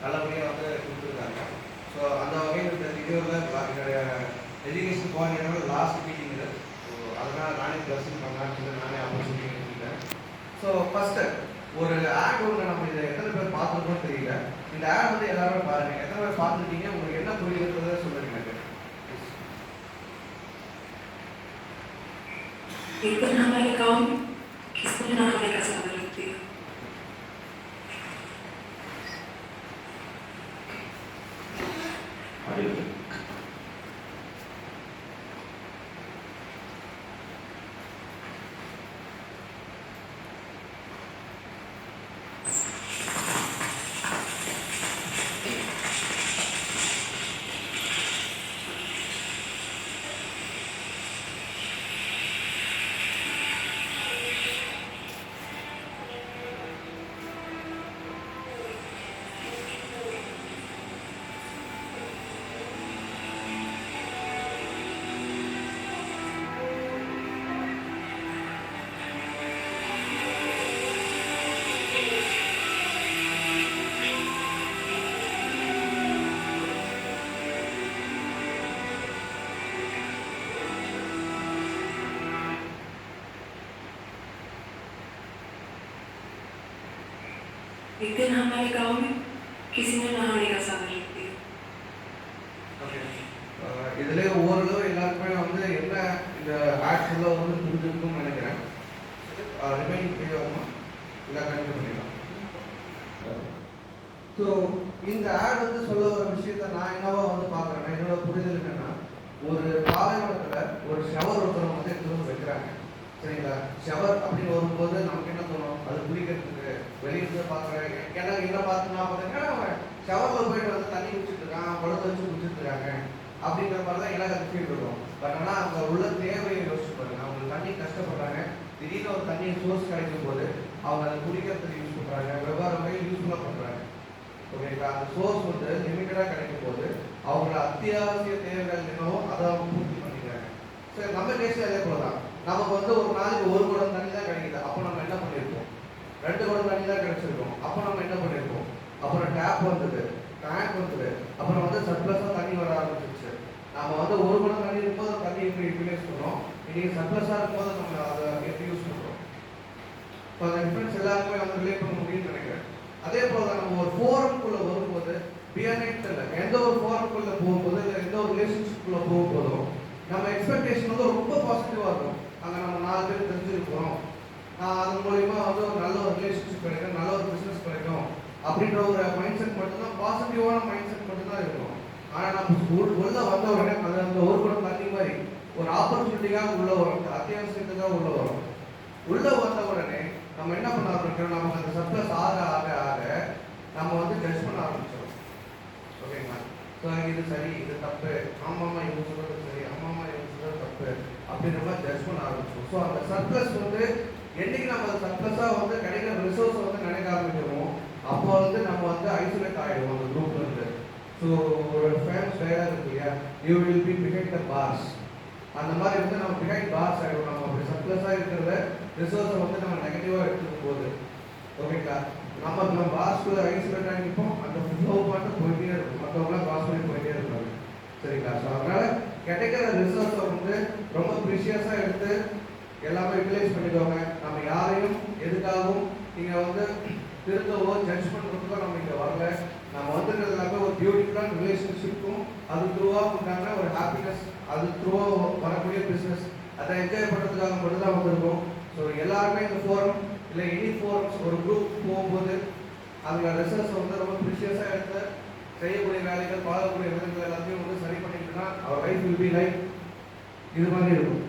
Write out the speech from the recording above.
நல்லபடியாக வந்து கொடுத்துருக்காங்க. ஸோ அந்த வகையில் இந்த வீடியோவில் என்னுடைய எஜுகேஷன் கோஆர்டினேட்டரோட லாஸ்ட் மீட்டிங் இது. ஸோ அதனால் நானே ப்ரெசென்ட் பண்ணலான்னு சொல்லி நானே ஆப்பர்ச்சுனிட்டி எடுத்துக்கிட்டேன். ஸோ ஃபஸ்ட்டு ஒரு ஆட் ஒன்று நம்ம இதை எத்தனை பேர் பார்த்துருக்கோன்னு தெரியல. இந்த ஆட் வந்து எல்லாருமே பாருங்கள். எத்தனை பேர் பார்த்துருக்கீங்க, உங்களுக்கு என்ன புரியுதுன்றதை சொல்லுங்க எனக்கு. एक दिन हमारे गाँव में किसी ने नहाने का साधन रख दिया। एक दिन हमारे गांव में किसी ने नहाने का साधन रख दिया। இதில் ஒவ்வொரு எல்லாருக்குமே வந்து என்ன இந்த ஆட்ஸில் வந்து புரிஞ்சுக்கணும்னு நினைக்கிறேன். ரிமைனிங் பேஜ் ஆகுமா இல்லை கண்டிப்பாக பண்ணிடலாம். ஸோ இந்த ஆட் வந்து சொல்ல வர விஷயத்த நான் என்னவா வந்து பார்க்குறேன்னா, என்னோட புரிதல் என்னன்னா, ஒரு பாலைவனத்தில் ஒரு ஷவர் ஒருத்தவங்க வந்து எடுத்து வந்து வைக்கிறாங்க. சரிங்களா? ஷவர் அப்படின்னு வரும்போது நமக்கு என்ன தோணும், அது குளிக்கிறதுக்கு வெளியிருந்து பார்க்குறாங்க. ஏன்னா என்ன பார்த்தோம்னா பார்த்தீங்கன்னா அவன் ஷவரில் போயிட்டு வந்து தண்ணி குடிச்சிட்டு இருக்கான், குழந்தை வச்சு குடிச்சிட்டு இருக்காங்க அப்படிங்கிற மாதிரி தான் எனக்கு அது ஃபீல் இருக்கும். பட் ஆனால் அங்கே உள்ள தேவையை யோசிச்சு பாருங்க. அவங்க தண்ணி கஷ்டப்படுறாங்க, திடீர்னு ஒரு தண்ணி சோர்ஸ் கிடைக்கும் போது அவங்க அதை குடிக்கிறதுக்கு யூஸ் பண்ணுறாங்க, வெவ்வேறு வகையில் யூஸ்ஃபுல்லாக பண்ணுறாங்க. ஓகேங்களா? அந்த சோர்ஸ் வந்து லிமிட்டடாக கிடைக்கும் போது அவங்களோட அத்தியாவசிய தேவைகள் என்னவோ அதை அவங்க பூர்த்தி பண்ணிக்கிறாங்க. சரி, நம்ம கேஸே அதே போல தான். நமக்கு வந்து ஒரு நாளைக்கு ஒரு குடம் தண்ணி தான் கிடைக்குது. அப்போ நம்ம என்ன பண்ணியிருப்போம்? 2 குடம் தண்ணி தான் கிடைச்சிருக்கோம். அப்போ நம்ம என்ன பண்ணியிருப்போம்? அப்புறம் டேப் வந்தது, டேங்க் வந்தது, அப்புறம் வந்து சர்ப்ளஸாக தண்ணி வர ஆரம்பிச்சிருச்சு. நம்ம வந்து ஒரு குடம் தண்ணி இருக்கும்போது அந்த தண்ணி எப்படி யூட்டிலைஸ் பண்ணுறோம், இன்றைக்கி சர்ப்ளஸாக இருக்கும்போது நம்ம அதை எப்படி யூஸ் பண்ணுறோம். ஸோ அந்த டிஃப்ரென்ஸ் எல்லாருக்குமே வந்து ரிலேட் பண்ண முடியும்னு நினைக்கிறேன். அதே போல் தான் நம்ம ஒரு ஃபோரம்குள்ளே வரும்போது பியானெட் இல்லை, எந்த ஒரு ஃபோரம்குள்ளே போகும்போது இல்லை எந்த ஒரு ரிலேஷன்ஷிப்குள்ளே போகும்போதும் நம்ம எக்ஸ்பெக்டேஷன் வந்து ரொம்ப பாசிட்டிவாக இருக்கும். அங்கே நம்ம 4 பேர் தெரிஞ்சிருக்கிறோம், அது மூலிமா வந்து ஒரு நல்ல ஒரு ரிலேஷன்ஷிப் கிடைக்கும், நல்ல ஒரு பிஸ்னஸ் கிடைக்கும் அப்படின்ற ஒரு மைண்ட் செட் மட்டும்தான், பாசிட்டிவான மைண்ட் செட் மட்டும்தான் இருக்கும். ஆனால் நம்ம உள்ள வந்த உடனே அது அந்த ஒரு குடம் தண்ணி மாதிரி ஒரு ஆப்பர்ச்சுனிட்டிக்காக உள்ள வரும், அத்தியாவசியத்துக்காக உள்ள வரும். உள்ள வந்த உடனே நம்ம என்ன பண்ண ஆரம்பிக்கிறோம், நமக்கு அந்த சப்ளஸ் ஆக ஆக ஆக நம்ம வந்து ஜட்ஜ் பண்ண ஆரம்பிச்சிடும். ஓகேங்களா? ஸோ இது சரி, இது தப்பு, ஆமாம்மா இவங்க சொல்கிறது சரி, ஆமாம்மா இவங்க சொல்கிறது தப்பு அப்படின்ற மாதிரி ஜட்ஜ் பண்ண ஆரம்பிச்சோம். ஸோ அந்த சர்ப்ளஸ் வந்து என்னைக்கு நம்ம அந்த சர்ப்ளஸாக வந்து கிடைக்கிற ரிசோர்ஸ் வந்து நினைக்க ஆரம்பிக்கிறோமோ அப்போ வந்து நம்ம வந்து ஐசோலேட் ஆகிடுவோம் அந்த குரூப்ல இருந்து. ஸோ ஒரு ஃபேமஸ் டயலாக் இருக்கு இல்லையா, you will be behind the bars. அந்த மாதிரி வந்து நம்ம பிஹைண்ட் பார்ஸ் ஆகிடும். நம்ம அப்படி சர்ப்ளஸாக இருக்கிறத ரிசோர்ஸை வந்து நம்ம நெகட்டிவாக எடுத்துக்கும் போது. ஓகேங்களா? நம்ம பார்ஸ்க்கு ஐசோலேட் ஆகி நிற்போம், அந்த ஃப்ளோ மட்டும் போயிட்டே இருக்கும், மற்றவங்களாம் பாஸ் பண்ணி போயிட்டே இருப்பாங்க. சரிங்களா? ஸோ அதனால் கிடைக்கிற ரிசோர்ஸை வந்து ரொம்ப ப்ரிஷியஸாக எடுத்து எல்லாமே யூட்டிலைஸ் பண்ணிக்கோங்க. நம்ம யாரையும் எதுக்காகவும் நீங்கள் வந்து திருத்தவோ ஜட்ஜ் பண்ணுறதுக்கோ நம்ம இங்கே வரல. நம்ம வந்துருக்கிறது எல்லாமே ஒரு பியூட்டிஃபுல்லான ரிலேஷன்ஷிப்பும் அது த்ரூவாக உண்டான ஒரு ஹாப்பினஸ், அது த்ரூவாக வரக்கூடிய பிஸ்னஸ், அதை என்ஜாய் பண்ணுறதுக்காக மட்டும் தான் வந்திருக்கோம். ஸோ எல்லாருமே இந்த ஃபோரம் இல்லை எனி ஃபோரம்ஸ் ஒரு குரூப் போகும்போது அதில் ரிசர்ச் வந்து ரொம்ப ப்ரிஷியஸாக எடுத்து செய்யக்கூடிய வேலைகள், வாழக்கூடிய விதங்கள் எல்லாத்தையும் வந்து சரி பண்ணிக்கிட்டுனா அவர் லைஃப் வில் பி லைஃப் இது மாதிரி இருக்கும்.